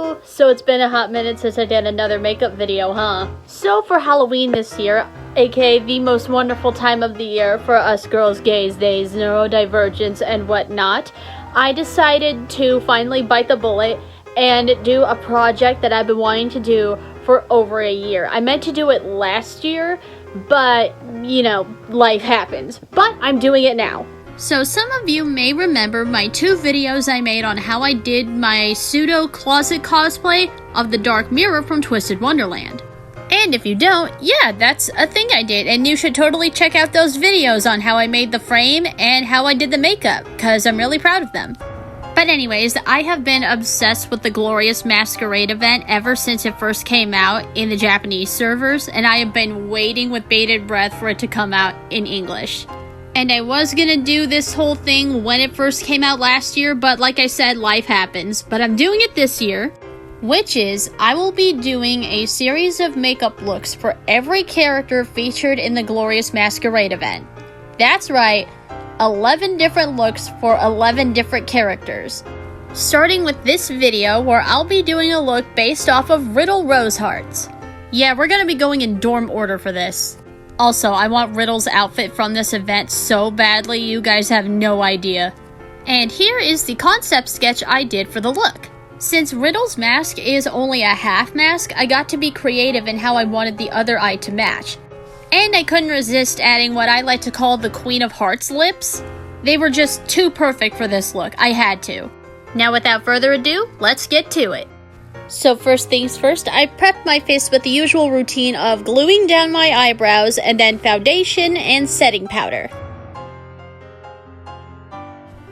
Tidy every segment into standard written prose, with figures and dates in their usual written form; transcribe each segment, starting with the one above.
Hello! So it's been a hot minute since I did another makeup video, huh? So for Halloween this year, aka the most wonderful time of the year for us girls, gays, days, neurodivergents, and whatnot, I decided to finally bite the bullet and do a project that I've been wanting to do for over a year. I meant to do it last year, but, you know, life happens. But I'm doing it now. So some of you may remember my 2 videos I made on how I did my pseudo closet cosplay of the Dark Mirror from Twisted Wonderland. And if you don't, yeah, that's a thing I did, and you should totally check out those videos on how I made the frame and how I did the makeup, cause I'm really proud of them. But anyways, I have been obsessed with the glorious Masquerade event ever since it first came out in the Japanese servers, and I have been waiting with bated breath for it to come out in English. And I was gonna do this whole thing when it first came out last year, but like I said, life happens. But I'm doing it this year, which is, I will be doing a series of makeup looks for every character featured in the glorious Masquerade event. That's right, 11 different looks for 11 different characters. Starting with this video, where I'll be doing a look based off of Riddle Rosehearts. Yeah, we're gonna be going in dorm order for this. Also, I want Riddle's outfit from this event so badly, you guys have no idea. And here is the concept sketch I did for the look. Since Riddle's mask is only a half mask, I got to be creative in how I wanted the other eye to match. And I couldn't resist adding what I like to call the Queen of Hearts lips. They were just too perfect for this look, I had to. Now without further ado, let's get to it. So first things first, I prepped my face with the usual routine of gluing down my eyebrows and then foundation and setting powder.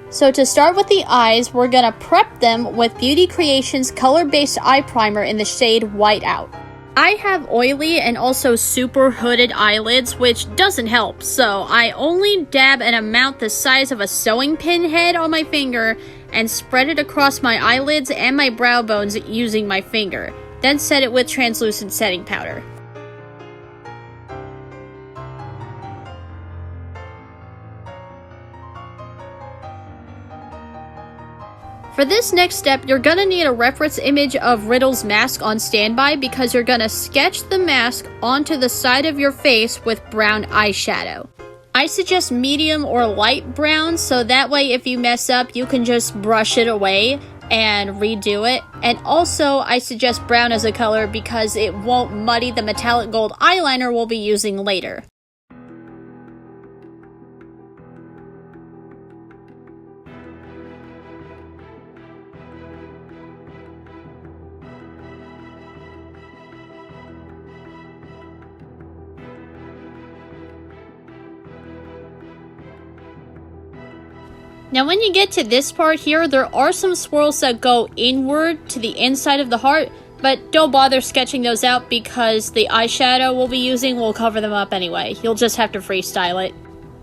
So to start with the eyes, we're gonna prep them with Beauty Creations color-based eye primer in the shade White Out. I have oily and also super hooded eyelids, which doesn't help, so I only dab an amount the size of a sewing pin head on my finger and spread it across my eyelids and my brow bones using my finger, then set it with translucent setting powder. For this next step, you're gonna need a reference image of Riddle's mask on standby because you're gonna sketch the mask onto the side of your face with brown eyeshadow. I suggest medium or light brown, so that way if you mess up, you can just brush it away and redo it. And also, I suggest brown as a color because it won't muddy the metallic gold eyeliner we'll be using later. Now when you get to this part here, there are some swirls that go inward to the inside of the heart, but don't bother sketching those out because the eyeshadow we'll be using will cover them up anyway. You'll just have to freestyle it.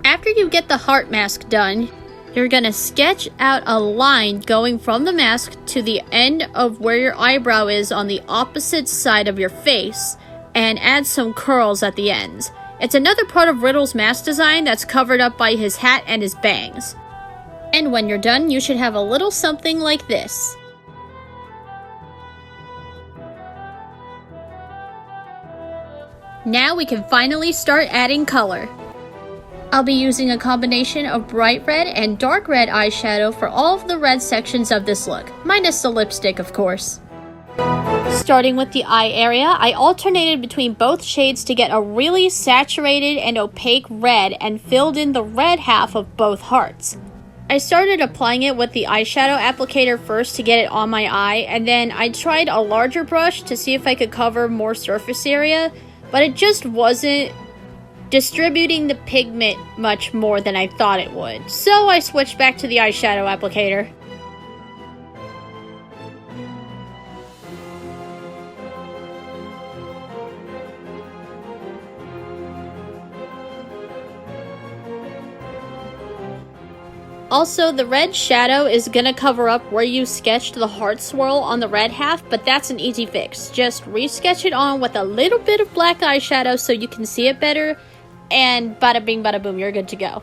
After you get the heart mask done, you're gonna sketch out a line going from the mask to the end of where your eyebrow is on the opposite side of your face, and add some curls at the ends. It's another part of Riddle's mask design that's covered up by his hat and his bangs. And when you're done, you should have a little something like this. Now we can finally start adding color. I'll be using a combination of bright red and dark red eyeshadow for all of the red sections of this look, minus the lipstick of course. Starting with the eye area, I alternated between both shades to get a really saturated and opaque red and filled in the red half of both hearts. I started applying it with the eyeshadow applicator first to get it on my eye, and then I tried a larger brush to see if I could cover more surface area, but it just wasn't distributing the pigment much more than I thought it would. So I switched back to the eyeshadow applicator. Also, the red shadow is gonna cover up where you sketched the heart swirl on the red half, but that's an easy fix. Just re-sketch it on with a little bit of black eyeshadow so you can see it better, and bada bing bada boom, you're good to go.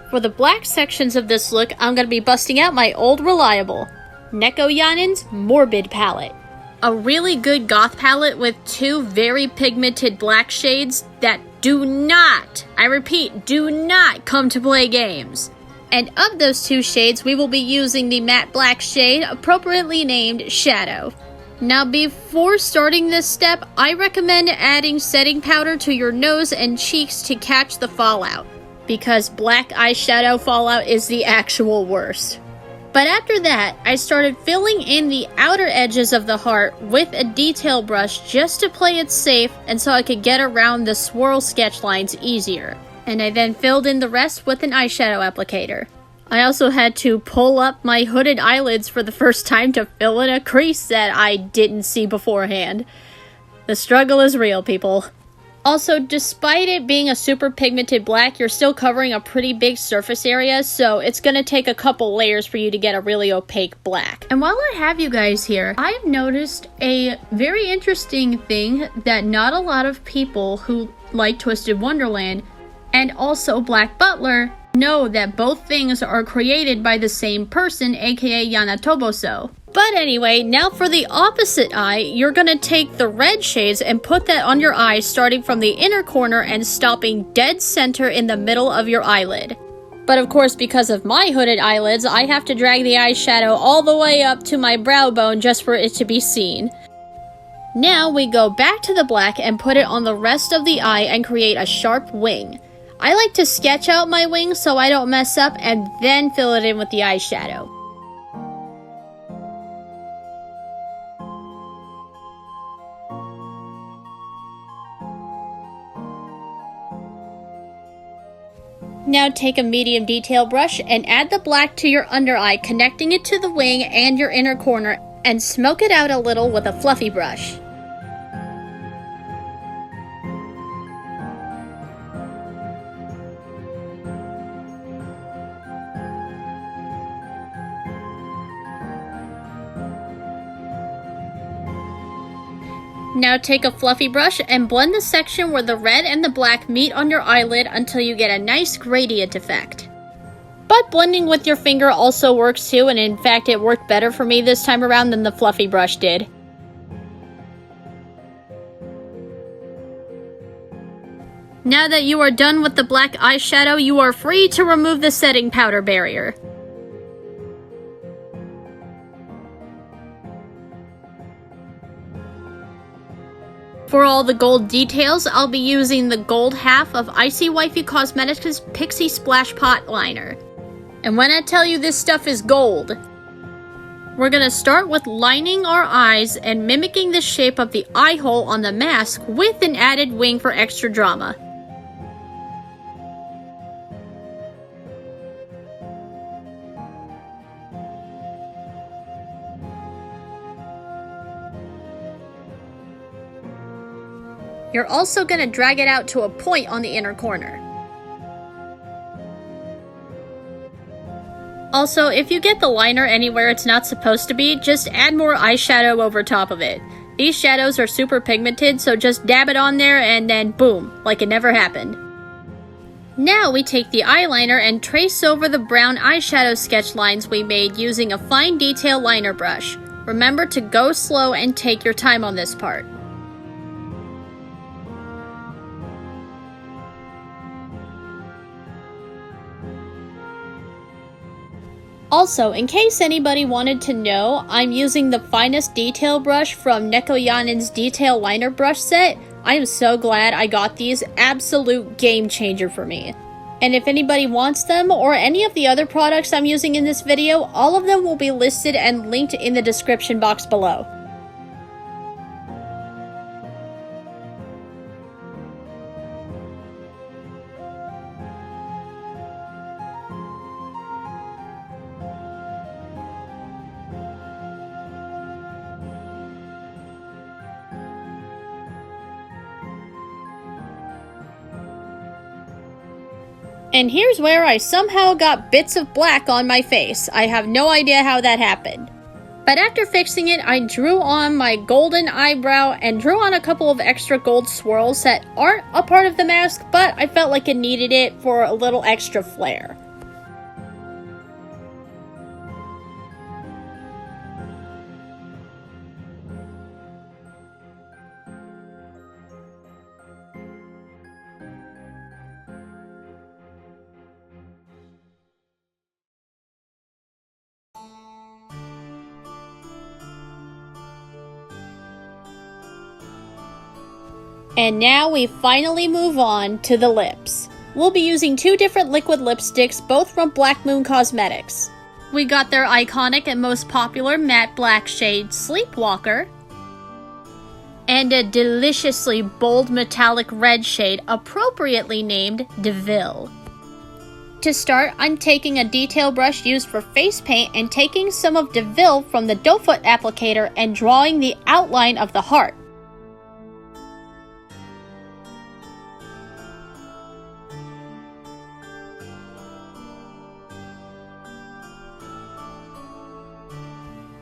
For the black sections of this look, I'm going to be busting out my old reliable, Nekoyanin MORBID palette. A really good goth palette with two very pigmented black shades that do not, I repeat, do not come to play games. And of those two shades, we will be using the matte black shade, appropriately named Shadow. Now before starting this step, I recommend adding setting powder to your nose and cheeks to catch the fallout, because black eyeshadow fallout is the actual worst. But after that, I started filling in the outer edges of the heart with a detail brush just to play it safe and so I could get around the swirl sketch lines easier. And I then filled in the rest with an eyeshadow applicator. I also had to pull up my hooded eyelids for the first time to fill in a crease that I didn't see beforehand. The struggle is real, people. Also, despite it being a super pigmented black, you're still covering a pretty big surface area, so it's gonna take a couple layers for you to get a really opaque black. And while I have you guys here, I've noticed a very interesting thing that not a lot of people who like Twisted Wonderland and also Black Butler know that both things are created by the same person, aka Yana Toboso. But anyway, now for the opposite eye, you're gonna take the red shades and put that on your eye starting from the inner corner and stopping dead center in the middle of your eyelid. But of course, because of my hooded eyelids, I have to drag the eyeshadow all the way up to my brow bone just for it to be seen. Now we go back to the black and put it on the rest of the eye and create a sharp wing. I like to sketch out my wing so I don't mess up and then fill it in with the eyeshadow. Now take a medium detail brush and add the black to your under eye, connecting it to the wing and your inner corner, and smoke it out a little with a fluffy brush. Now take a fluffy brush and blend the section where the red and the black meet on your eyelid until you get a nice gradient effect. But blending with your finger also works too, and in fact it worked better for me this time around than the fluffy brush did. Now that you are done with the black eyeshadow, you are free to remove the setting powder barrier. For all the gold details, I'll be using the gold half of Icy Wifey Cosmetics' Pixie Splash Pot Liner. And when I tell you this stuff is gold, we're gonna start with lining our eyes and mimicking the shape of the eye hole on the mask with an added wing for extra drama. You're also going to drag it out to a point on the inner corner. Also, if you get the liner anywhere it's not supposed to be, just add more eyeshadow over top of it. These shadows are super pigmented, so just dab it on there and then boom, like it never happened. Now we take the eyeliner and trace over the brown eyeshadow sketch lines we made using a fine detail liner brush. Remember to go slow and take your time on this part. Also, in case anybody wanted to know, I'm using the finest detail brush from Nekoyanin's Detail Liner Brush set. I am so glad I got these, absolute game changer for me. And if anybody wants them, or any of the other products I'm using in this video, all of them will be listed and linked in the description box below. And here's where I somehow got bits of black on my face. I have no idea how that happened. But after fixing it, I drew on my golden eyebrow and drew on a couple of extra gold swirls that aren't a part of the mask, but I felt like it needed it for a little extra flair. And now we finally move on to the lips. We'll be using 2 different liquid lipsticks, both from Black Moon Cosmetics. We got their iconic and most popular matte black shade, Sleepwalker, and a deliciously bold metallic red shade, appropriately named DeVille. To start, I'm taking a detail brush used for face paint and taking some of DeVille from the doe foot applicator and drawing the outline of the heart.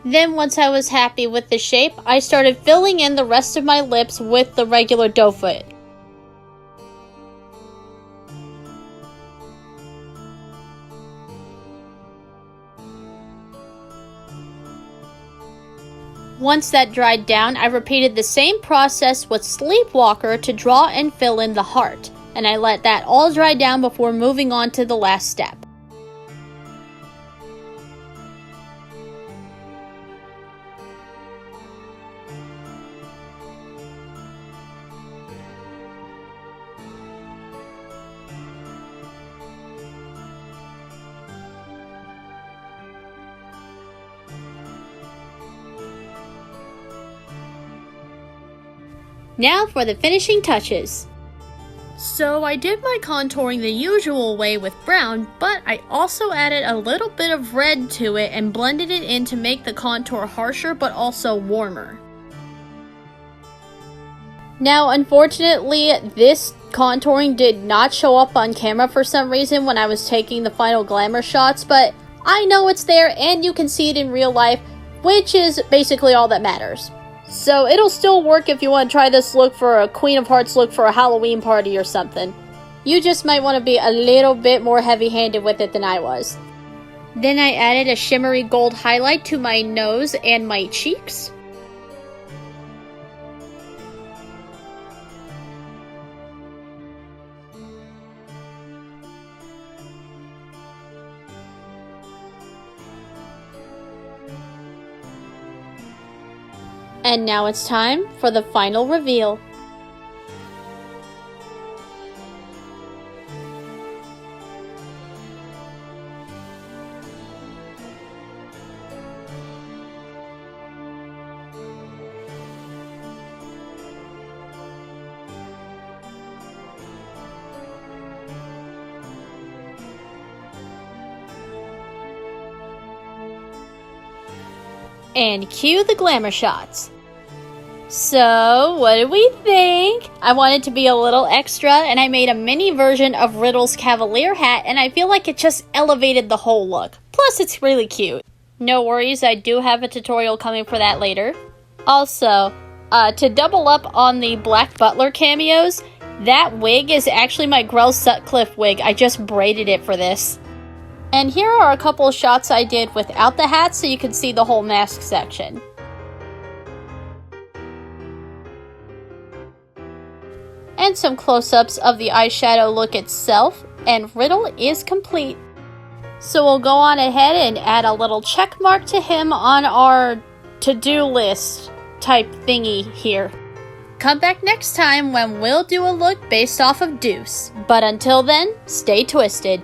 Then once I was happy with the shape, I started filling in the rest of my lips with the regular doe foot. Once that dried down, I repeated the same process with Sleepwalker to draw and fill in the heart, and I let that all dry down before moving on to the last step. Now for the finishing touches. So I did my contouring the usual way with brown, but I also added a little bit of red to it and blended it in to make the contour harsher but also warmer. Now unfortunately, this contouring did not show up on camera for some reason when I was taking the final glamour shots, but I know it's there and you can see it in real life, which is basically all that matters. So it'll still work if you want to try this look for a Queen of Hearts look for a Halloween party or something. You just might want to be a little bit more heavy-handed with it than I was. Then I added a shimmery gold highlight to my nose and my cheeks. And now it's time for the final reveal. And cue the glamour shots. So, what did we think? I wanted to be a little extra, and I made a mini version of Riddle's Cavalier hat, and I feel like it just elevated the whole look. Plus, it's really cute. No worries, I do have a tutorial coming for that later. Also, to double up on the Black Butler cameos, that wig is actually my Grell Sutcliffe wig. I just braided it for this. And here are a couple of shots I did without the hat so you can see the whole mask section. And some close-ups of the eyeshadow look itself, and Riddle is complete. So we'll go on ahead and add a little check mark to him on our to-do list type thingy here. Come back next time when we'll do a look based off of Deuce. But until then, stay twisted.